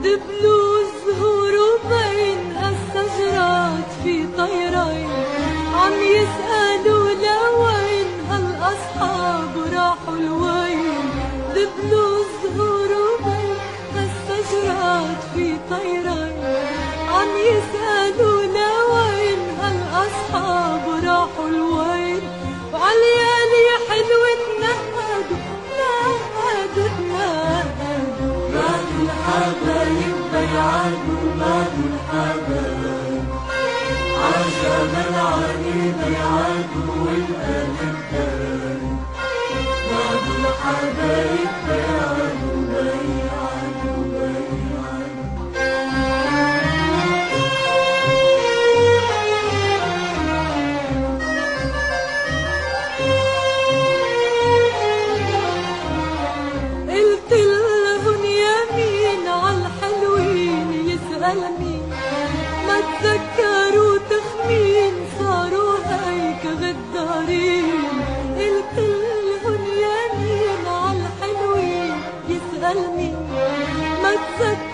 دبلوا الزهور وبين هالشجرات في طيرين عم يسألوا لوين هالأصحاب راحوا لوين. دبلوا الزهور وبين هالشجرات في طيرين عم يسألوا لوين هالأصحاب راحوا لوين. وعالليالي حلوة تنهدوا نادوا نادوا الحبايب بيعادوا نادوا الحبايب عجب العريب بيعادوا والقلب دايب. نادوا الحبايب بيعادوا بيعادوا بيعادوا. قلت لهن يمين عالحلوين يسألني ما تذكروا تخمين صاروا هيك غدارين. قلت لهن يمين عالحلوين يسألني ما تذكروا